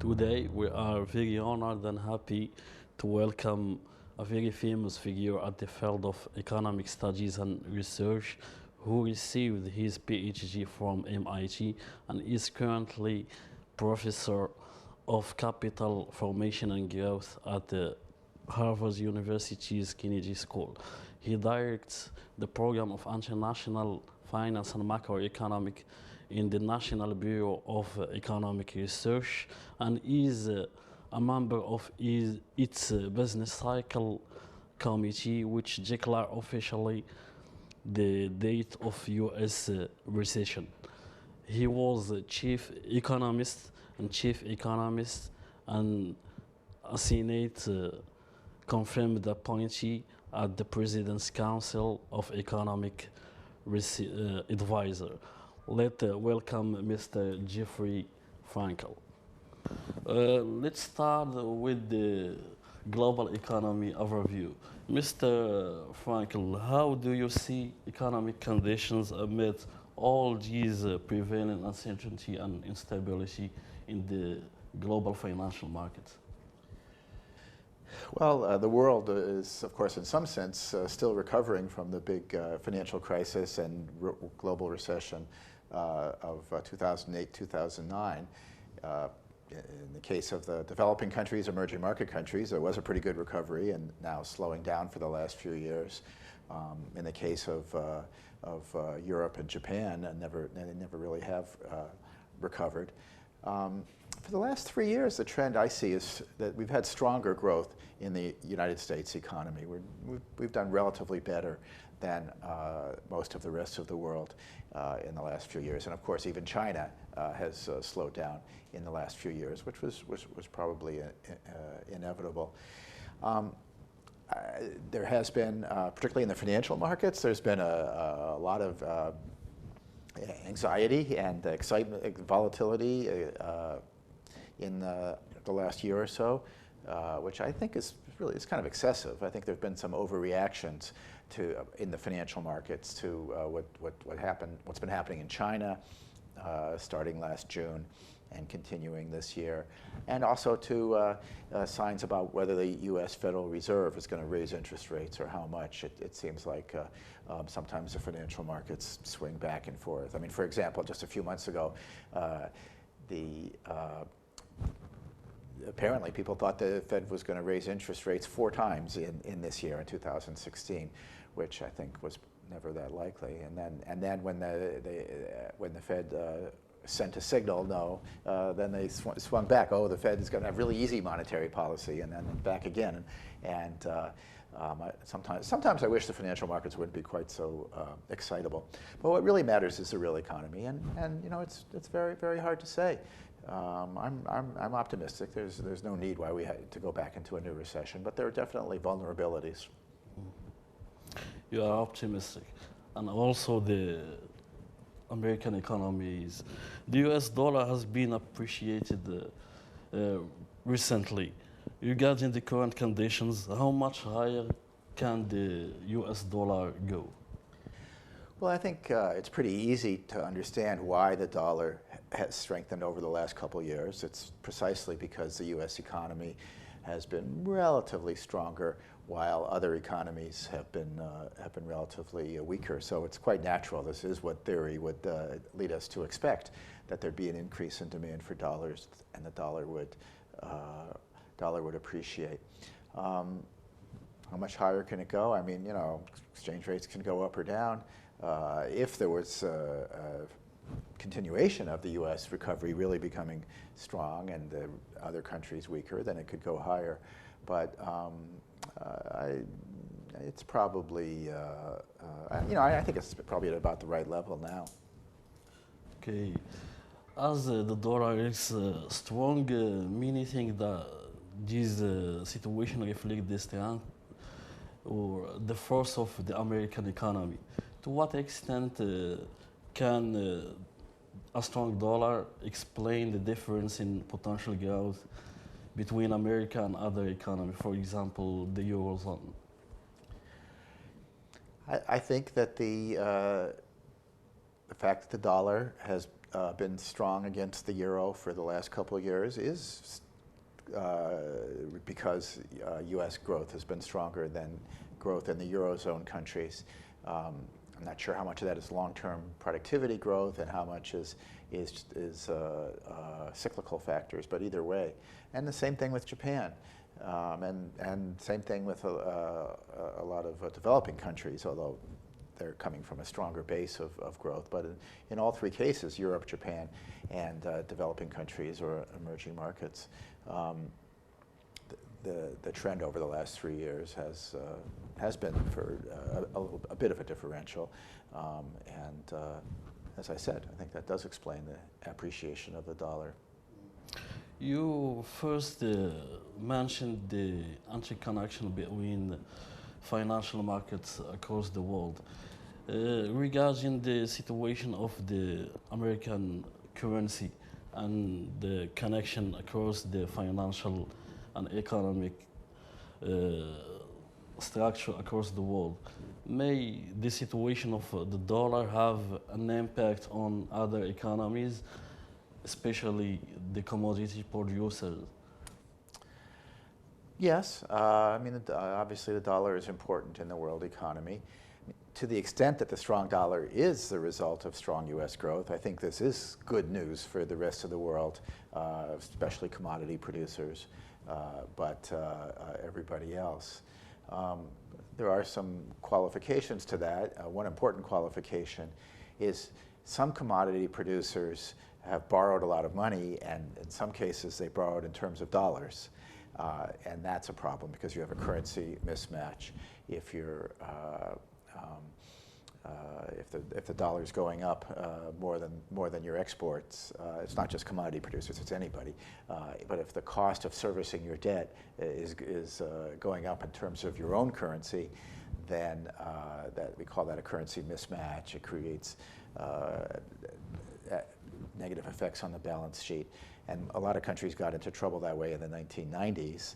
Today, we are very honored and happy to welcome a very famous figure at the field of economic studies and research who received his PhD from MIT and is currently professor of capital formation and growth at the Harvard University's Kennedy School. He directs the program of international finance and macroeconomics in the National Bureau of Economic Research and is a member of its business cycle committee, which declared officially the date of U.S. Recession. He was chief economist and a Senate confirmed appointee at the President's Council of Economic Advisor. Let's welcome Mr. Jeffrey Frankel. Let's start with the global economy overview. Mr. Frankel, how do you see economic conditions amid all these prevailing uncertainty and instability in the global financial markets? Well, the world is, of course, in some sense, still recovering from the big financial crisis and global recession of 2008, 2009. In the case of the developing countries, emerging market countries, there was a pretty good recovery and now slowing down for the last few years. In the case of Europe and Japan, they never really have recovered. For the last 3 years, the trend I see is that we've had stronger growth in the United States economy. We've done relatively better than most of the rest of the world in the last few years. And of course, even China has slowed down in the last few years, which was probably inevitable. There has been, particularly in the financial markets, there's been a lot of anxiety and excitement, volatility in the last year or so, which I think is kind of excessive. I think there have been some overreactions in the financial markets to what's been happening in China starting last June and continuing this year, and also to signs about whether the U.S. Federal Reserve is going to raise interest rates or how much. It seems like sometimes the financial markets swing back and forth. I mean, for example, just a few months ago, apparently people thought the Fed was going to raise interest rates 4 times in this year, in 2016, which I think was never that likely. And then when the Fed sent a signal, no, then they swung back. Oh, the Fed is going to have really easy monetary policy, and then back again. And sometimes I wish the financial markets wouldn't be quite so excitable. But what really matters is the real economy, and you know, it's very, very hard to say. I'm optimistic. There's no need why we had to go back into a new recession, but there are definitely vulnerabilities. You are optimistic, and also the American economies. The US dollar has been appreciated recently. Regarding the current conditions, how much higher can the US dollar go? Well, I think it's pretty easy to understand why the dollar has strengthened over the last couple of years. It's precisely because the US economy has been relatively stronger while other economies have been relatively weaker. So it's quite natural. This is what theory would lead us to expect, that there'd be an increase in demand for dollars and the dollar would appreciate. How much higher can it go? I mean, you know, exchange rates can go up or down. If there was a continuation of the U.S. recovery really becoming strong and the other countries weaker, then it could go higher. But it's probably, you know, I think it's probably at about the right level now. Okay. As the dollar is strong, many think that this situation reflects the strength or the force of the American economy. To what extent can a strong dollar explain the difference in potential growth between America and other economies, for example, the Eurozone? I think that the fact that the dollar has been strong against the euro for the last couple of years is because U.S. growth has been stronger than growth in the Eurozone countries. I'm not sure how much of that is long-term productivity growth and how much is cyclical factors, but either way. And the same thing with Japan, and same thing with a lot of developing countries, although they're coming from a stronger base of growth. But in all three cases, Europe, Japan, and developing countries or emerging markets, the trend over the last 3 years has been for a bit of a differential, and as I said, I think that does explain the appreciation of the dollar. You first mentioned the interconnection between financial markets across the world. Regarding the situation of the American currency and the connection across the financial and economic structure across the world, may the situation of the dollar have an impact on other economies, especially the commodity producers? Yes, I mean, obviously the dollar is important in the world economy. To the extent that the strong dollar is the result of strong U.S. growth, I think this is good news for the rest of the world, especially commodity producers, but everybody else. There are some qualifications to that. One important qualification is some commodity producers have borrowed a lot of money, and in some cases they borrowed in terms of dollars. And that's a problem because you have a currency mismatch. If you're if the dollar's going up more than your exports, it's not just commodity producers, it's anybody. But if the cost of servicing your debt is going up in terms of your own currency, then we call that a currency mismatch. It creates negative effects on the balance sheet. And a lot of countries got into trouble that way in the 1990s.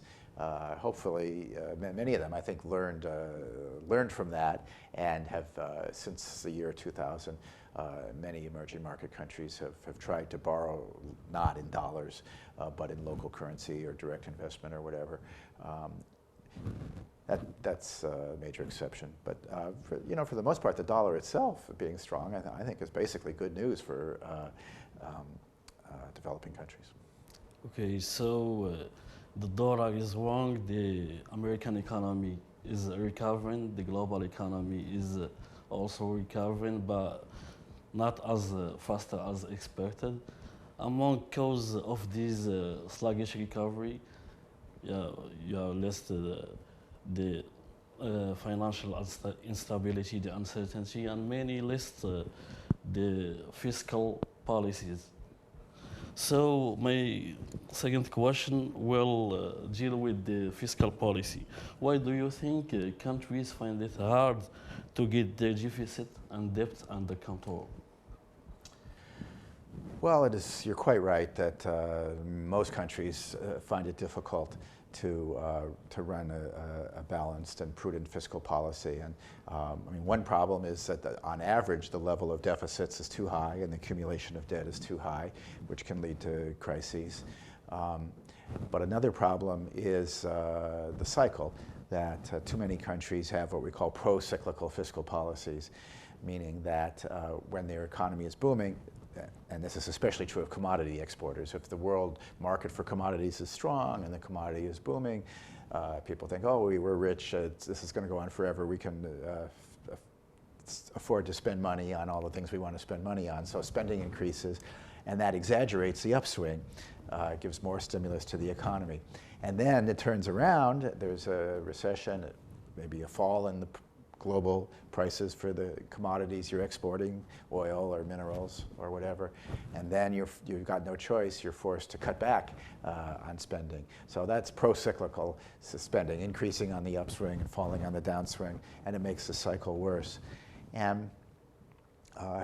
Hopefully, many of them, I think, learned from that and have, since the year 2000, many emerging market countries have tried to borrow not in dollars, but in local currency or direct investment or whatever. That's a major exception. But for the most part, the dollar itself being strong, I think is basically good news for developing countries. Okay, so the dollar is wrong, the American economy is recovering, the global economy is also recovering, but not as faster as expected. Among causes of this sluggish recovery, you have listed the financial instability, the uncertainty, and many list the fiscal policies. So my second question will deal with the fiscal policy. Why do you think countries find it hard to get their deficit and debt under control? Well, you're quite right that most countries find it difficult to run a balanced and prudent fiscal policy. And I mean, one problem is that on average, the level of deficits is too high and the accumulation of debt is too high, which can lead to crises. But another problem is the cycle, that too many countries have what we call pro-cyclical fiscal policies, meaning that when their economy is booming, and this is especially true of commodity exporters. If the world market for commodities is strong and the commodity is booming, people think, oh, we're rich, this is going to go on forever, we can afford to spend money on all the things we want to spend money on. So spending increases, and that exaggerates the upswing, gives more stimulus to the economy. And then it turns around, there's a recession, maybe a fall in the global prices for the commodities you're exporting, oil or minerals or whatever, and then you've got no choice, you're forced to cut back on spending. So that's pro-cyclical spending, increasing on the upswing and falling on the downswing, and it makes the cycle worse. And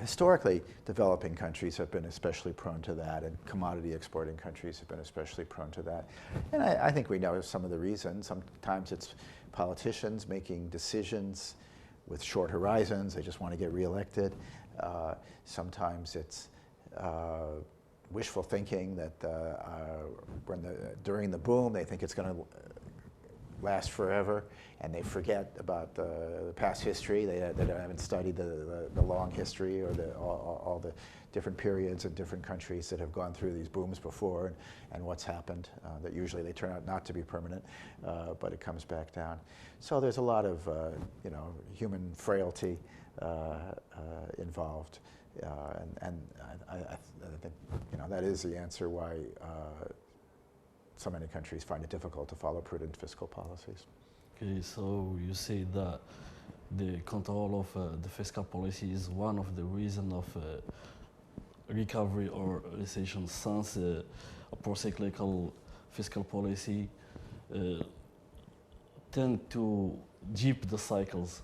historically, developing countries have been especially prone to that, and commodity exporting countries have been especially prone to that. And I think we know some of the reasons. Sometimes it's politicians making decisions with short horizons, they just want to get reelected. Sometimes it's wishful thinking that during the boom they think it's going to last forever, and they forget about the past history. They haven't studied the long history or all the different periods and different countries that have gone through these booms before, and what's happened. That usually they turn out not to be permanent, but it comes back down. So there's a lot of human frailty involved, and I think that is the answer why so many countries find it difficult to follow prudent fiscal policies. Okay, so you say that the control of the fiscal policy is one of the reasons of recovery or recession, since a procyclical fiscal policy tend to deep the cycles.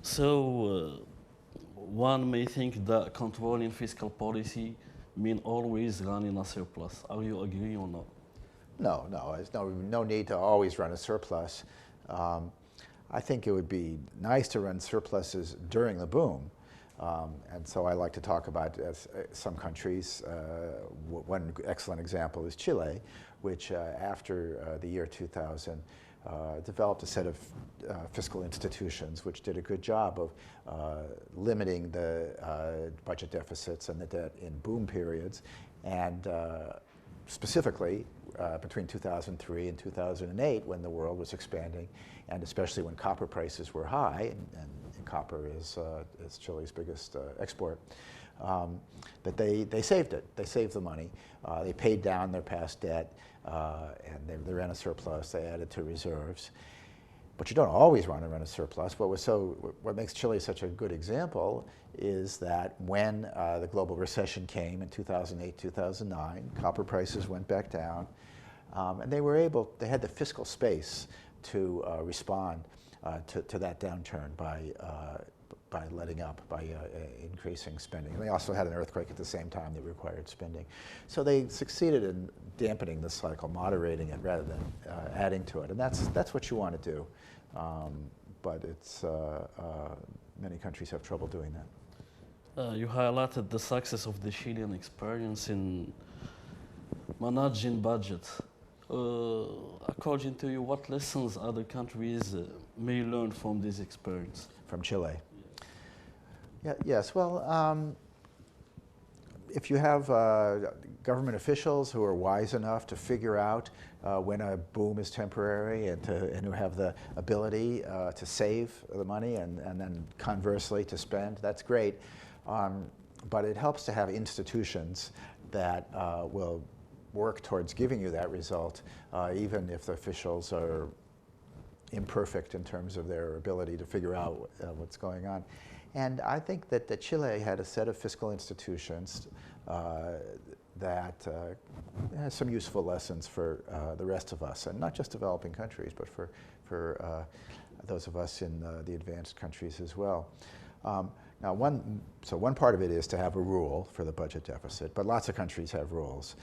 So one may think that controlling fiscal policy mean always running a surplus. Are you agree or not? No, there's no need to always run a surplus. I think it would be nice to run surpluses during the boom. And so I like to talk about some countries. One excellent example is Chile, which after the year 2000 developed a set of fiscal institutions which did a good job of limiting the budget deficits and the debt in boom periods. And specifically between 2003 and 2008, when the world was expanding, and especially when copper prices were high, and copper is Chile's biggest export, that they saved it. They saved the money. They paid down their past debt, and they ran a surplus. They added to reserves. But you don't always want to run a surplus. What makes Chile such a good example is that when the global recession came in 2008, 2009, copper prices went back down, and they had the fiscal space to respond to that downturn by letting up, by increasing spending. And they also had an earthquake at the same time that required spending. So they succeeded in dampening the cycle, moderating it rather than adding to it. And that's what you want to do. But many countries have trouble doing that. You highlighted the success of the Chilean experience in managing budgets. According to you, what lessons other countries may learn from this experience? From Chile? Yes, well, if you have government officials who are wise enough to figure out when a boom is temporary and who have the ability to save the money and then conversely to spend, that's great. But it helps to have institutions that will work towards giving you that result, even if the officials are imperfect in terms of their ability to figure out what's going on. And I think that Chile had a set of fiscal institutions that has some useful lessons for the rest of us, and not just developing countries, but for those of us in the advanced countries as well. Now, one part of it is to have a rule for the budget deficit, but lots of countries have rules.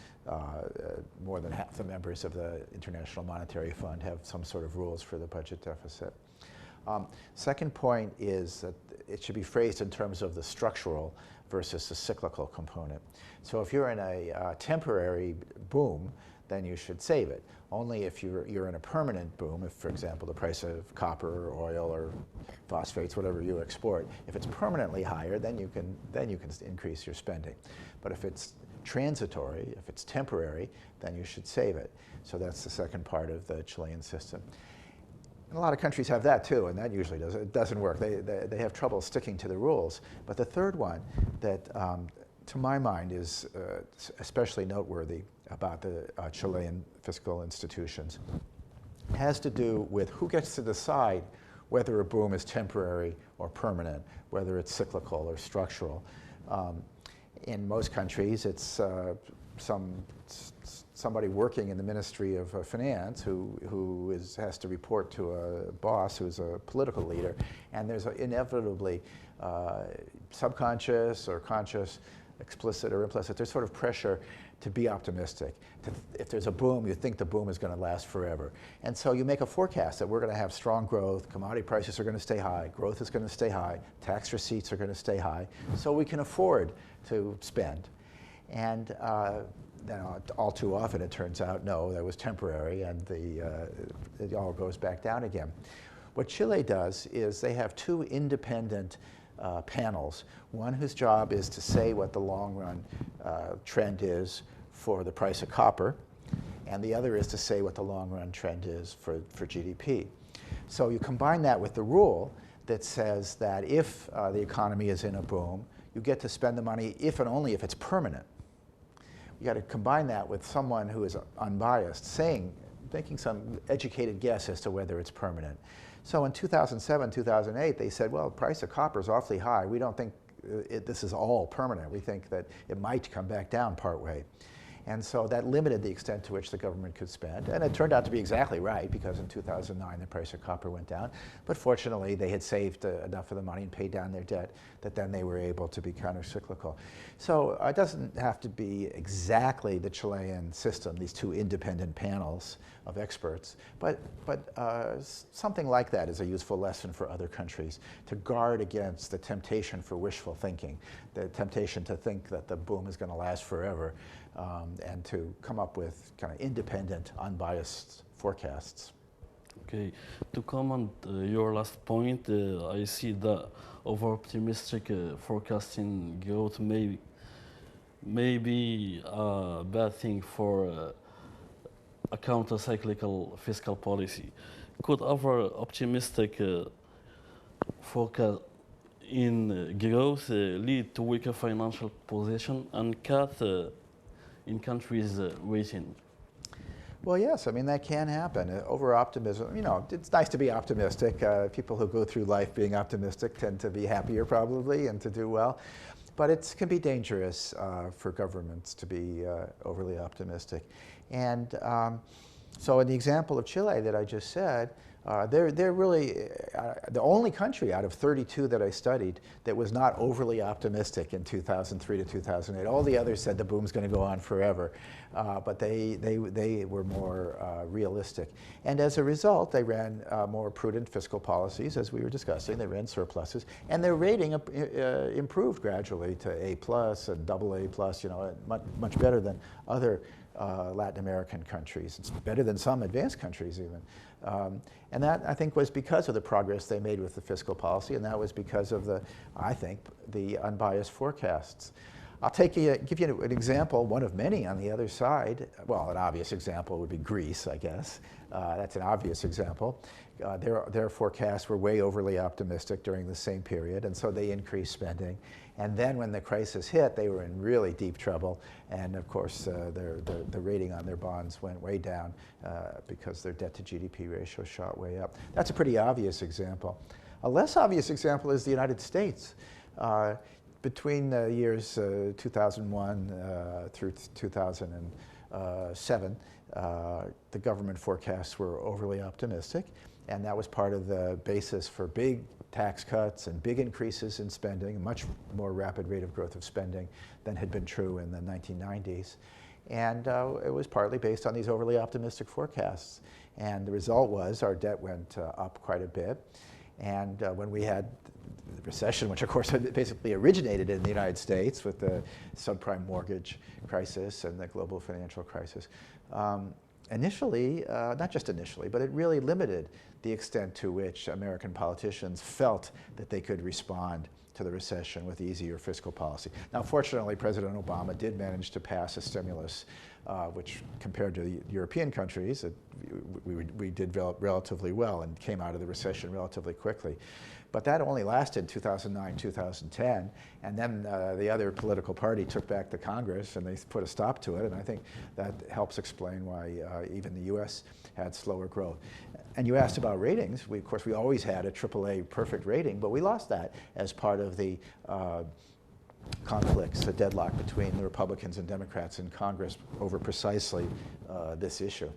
More than half the members of the International Monetary Fund have some sort of rules for the budget deficit. Second point is that it should be phrased in terms of the structural versus the cyclical component. So if you're in a temporary boom, then you should save it. Only if you're in a permanent boom, if, for example, the price of copper or oil or phosphates, whatever you export, if it's permanently higher, then you can increase your spending. But if it's transitory, if it's temporary, then you should save it. So that's the second part of the Chilean system. And a lot of countries have that too, and that usually doesn't work. They have trouble sticking to the rules. But the third one that, to my mind, is especially noteworthy about the Chilean fiscal institutions has to do with who gets to decide whether a boom is temporary or permanent, whether it's cyclical or structural. In most countries, it's somebody working in the Ministry of Finance who has to report to a boss who's a political leader, and there's inevitably subconscious or conscious, explicit or implicit, there's sort of pressure to be optimistic. If there's a boom, you think the boom is going to last forever. And so you make a forecast that we're going to have strong growth, commodity prices are going to stay high, growth is going to stay high, tax receipts are going to stay high, so we can afford to spend. And then all too often it turns out, no, that was temporary, and it all goes back down again. What Chile does is they have two independent panels, one whose job is to say what the long-run trend is for the price of copper, and the other is to say what the long-run trend is for GDP. So you combine that with the rule that says that if the economy is in a boom, you get to spend the money if and only if it's permanent. You got to combine that with someone who is unbiased, making some educated guess as to whether it's permanent. So in 2007, 2008, they said, well, the price of copper is awfully high. We don't think this is all permanent. We think that it might come back down partway. And so that limited the extent to which the government could spend. And it turned out to be exactly right, because in 2009 the price of copper went down. But fortunately they had saved enough of the money and paid down their debt that then they were able to be countercyclical. So it doesn't have to be exactly the Chilean system, these two independent panels of experts, but something like that is a useful lesson for other countries, to guard against the temptation for wishful thinking, the temptation to think that the boom is going to last forever, and to come up with kind of independent, unbiased forecasts. Okay, to comment your last point, I see that over-optimistic forecasting growth may be a bad thing for a counter-cyclical fiscal policy. Could over-optimistic forecast in growth lead to weaker financial position and cut in countries' rating? Well, yes, I mean, that can happen. Over-optimism, you know, it's nice to be optimistic. People who go through life being optimistic tend to be happier probably and to do well. But it can be dangerous for governments to be overly optimistic. And so in the example of Chile that I just said, they're really the only country out of 32 that I studied that was not overly optimistic in 2003 to 2008. All the others said the boom's going to go on forever, but they were more realistic. And as a result, they ran more prudent fiscal policies, as we were discussing. They ran surpluses, and their rating improved gradually to A+ and AA+, you know, much better than other Latin American countries. It's better than some advanced countries even. And that, I think, was because of the progress they made with the fiscal policy, and that was because of I think, the unbiased forecasts. I'll give you an example, one of many on the other side. Well, an obvious example would be Greece, I guess. That's an obvious example. Their forecasts were way overly optimistic during the same period, and so they increased spending. And then when the crisis hit, they were in really deep trouble. And of course, the rating on their bonds went way down because their debt to GDP ratio shot way up. That's a pretty obvious example. A less obvious example is the United States. Between the years 2001 through 2007, the government forecasts were overly optimistic, and that was part of the basis for big tax cuts and big increases in spending, a much more rapid rate of growth of spending than had been true in the 1990s. And it was partly based on these overly optimistic forecasts. And the result was our debt went up quite a bit. And when we had the recession, which of course basically originated in the United States with the subprime mortgage crisis and the global financial crisis, initially, not just initially, but it really limited the extent to which American politicians felt that they could respond to the recession with easier fiscal policy. Now, fortunately, President Obama did manage to pass a stimulus, which compared to the European countries, we did relatively well and came out of the recession relatively quickly. But that only lasted 2009, 2010, and then the other political party took back the Congress and they put a stop to it, and I think that helps explain why even the US had slower growth. And you asked about ratings. Of course, we always had a AAA perfect rating, but we lost that as part of the conflicts, the deadlock between the Republicans and Democrats in Congress over precisely this issue.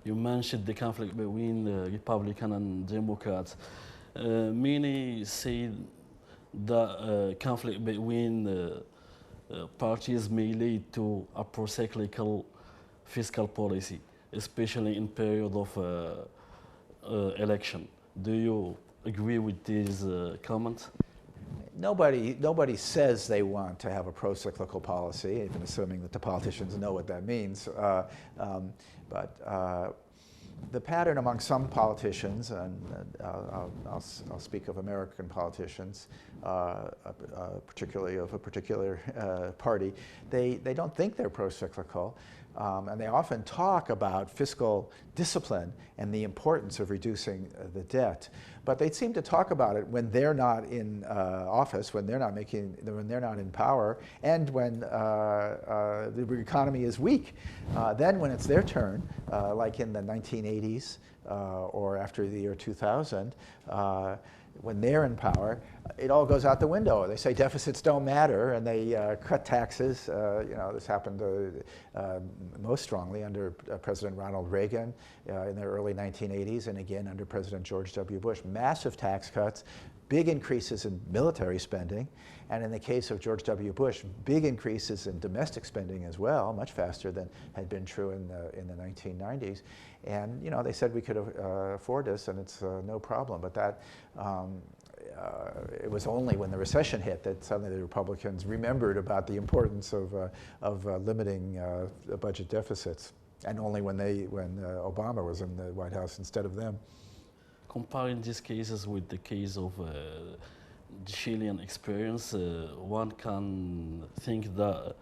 You mentioned the conflict between the Republican and Democrats. Many say that conflict between parties may lead to a procyclical fiscal policy, especially in period of election. Do you agree with these comments? Nobody says they want to have a pro-cyclical policy, even assuming that the politicians know what that means. But the pattern among some politicians, and I'll speak of American politicians, particularly of a particular party, they don't think they're pro-cyclical. And they often talk about fiscal discipline and the importance of reducing the debt. But they seem to talk about it when they're not in office, when they're not in power, and when the economy is weak. Then when it's their turn, like in the 1980s or after the year 2000, when they're in power, it all goes out the window. They say deficits don't matter, and they cut taxes. This happened most strongly under President Ronald Reagan in the early 1980s, and again under President George W. Bush. Massive tax cuts, big increases in military spending, and in the case of George W. Bush, big increases in domestic spending as well, much faster than had been true in the 1990s. And they said we could afford this, and it's no problem. But that it was only when the recession hit that suddenly the Republicans remembered about the importance of limiting budget deficits, and only when Obama was in the White House instead of them. Comparing these cases with the case of the Chilean experience, one can think that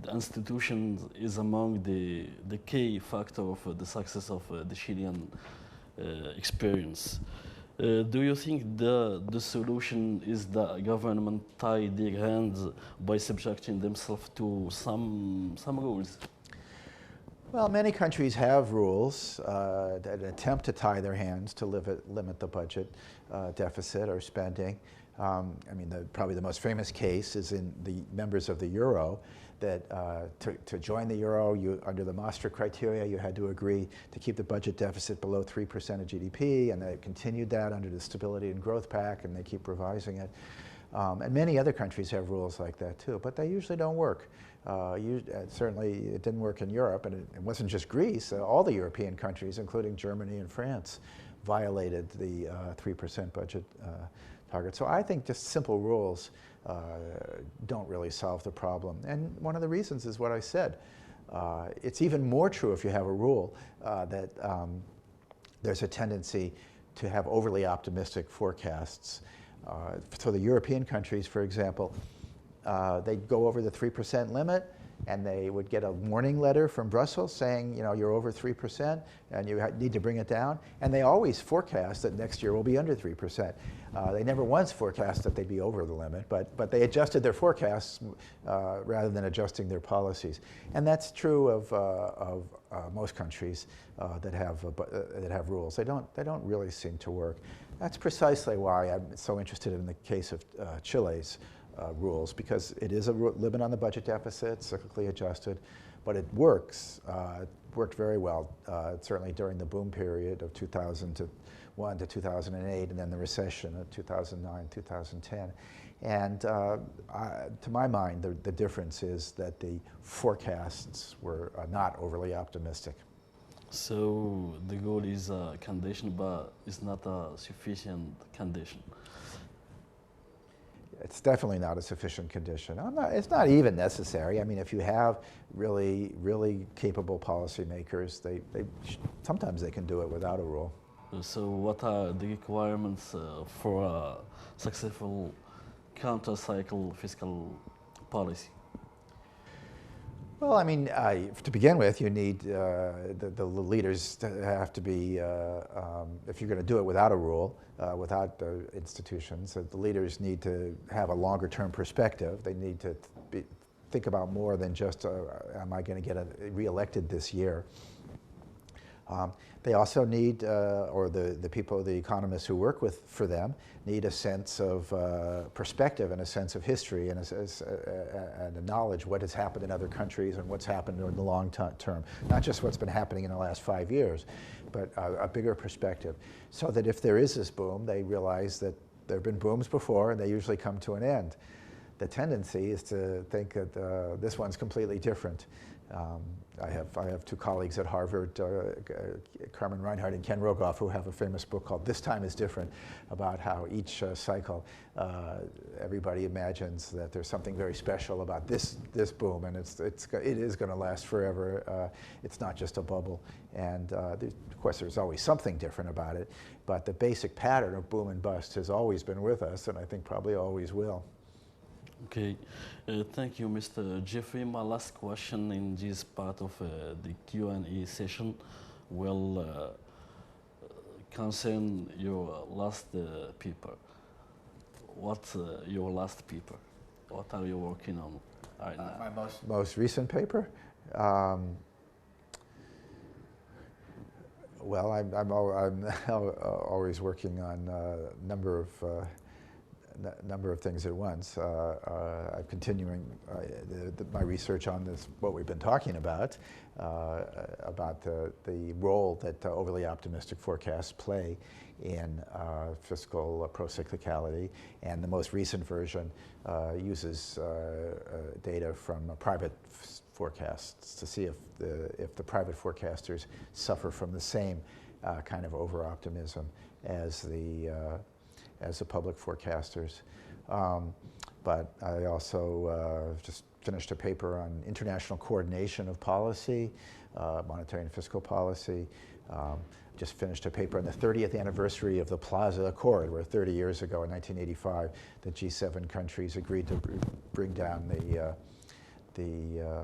the institution is among the key factor of the success of the Chilean experience. Do you think the solution is that government tie their hands by subjecting themselves to some rules? Well, many countries have rules that attempt to tie their hands to limit the budget deficit or spending. Probably the most famous case is in the members of the euro, that to join the euro, under the Maastricht criteria, you had to agree to keep the budget deficit below 3% of GDP, and they continued that under the Stability and Growth Pact, and they keep revising it. And many other countries have rules like that too, but they usually don't work. Certainly it didn't work in Europe, and it wasn't just Greece. All the European countries, including Germany and France, violated the 3% budget target. So I think just simple rules don't really solve the problem. And one of the reasons is what I said. It's even more true if you have a rule that there's a tendency to have overly optimistic forecasts. So the European countries, for example, they'd go over the 3% limit, and they would get a warning letter from Brussels saying, you're over 3% and you need to bring it down. And they always forecast that next year will be under 3%. They never once forecast that they'd be over the limit, but they adjusted their forecasts rather than adjusting their policies. And that's true of most countries that have rules. They don't really seem to work. That's precisely why I'm so interested in the case of Chile's rules, because it is a limit on the budget deficit, cyclically adjusted, but it works. It worked very well, certainly during the boom period of 2001 to 2008, and then the recession of 2009, 2010. And to my mind, the difference is that the forecasts were not overly optimistic. So the goal is a condition, but it's not a sufficient condition. It's definitely not a sufficient condition. It's not even necessary. If you have really, really capable policymakers, sometimes they can do it without a rule. So what are the requirements for a successful counter-cycle fiscal policy? Well, to begin with, you need the leaders to have to be, if you're going to do it without a rule, without the institutions, the leaders need to have a longer-term perspective. They need to think about more than just, am I going to get re-elected this year? They also need, or the people, the economists who work for them, need a sense of perspective and a sense of history and a knowledge what has happened in other countries and what's happened in the long term. Not just what's been happening in the last 5 years, but a bigger perspective. So that if there is this boom, they realize that there have been booms before and they usually come to an end. the tendency is to think that this one's completely different. I have two colleagues at Harvard, Carmen Reinhardt and Ken Rogoff, who have a famous book called This Time is Different, about how each cycle, everybody imagines that there's something very special about this boom, and it is going to last forever. It's not just a bubble. And of course, there's always something different about it, but the basic pattern of boom and bust has always been with us, and I think probably always will. Okay, thank you, Mr. Jeffrey. My last question in this part of the Q&A session will concern your last paper. What's your last paper? What are you working on right now? My most recent paper? Well, I'm always working on a number of things at once. I'm continuing my research on this, what we've been talking about the role that overly optimistic forecasts play in fiscal procyclicality, and the most recent version uses data from private forecasts to see if the private forecasters suffer from the same kind of over-optimism as the public forecasters. But I also just finished a paper on international coordination of policy, monetary and fiscal policy. Just finished a paper on the 30th anniversary of the Plaza Accord, where 30 years ago in 1985, the G7 countries agreed to bring down the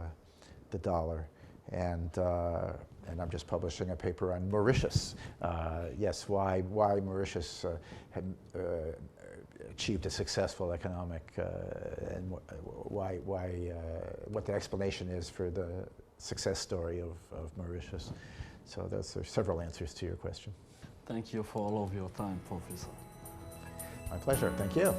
dollar. And I'm just publishing a paper on Mauritius. Yes, why Mauritius had achieved a successful economic, and what the explanation is for the success story of Mauritius. So those are several answers to your question. Thank you for all of your time, Professor. My pleasure. Thank you.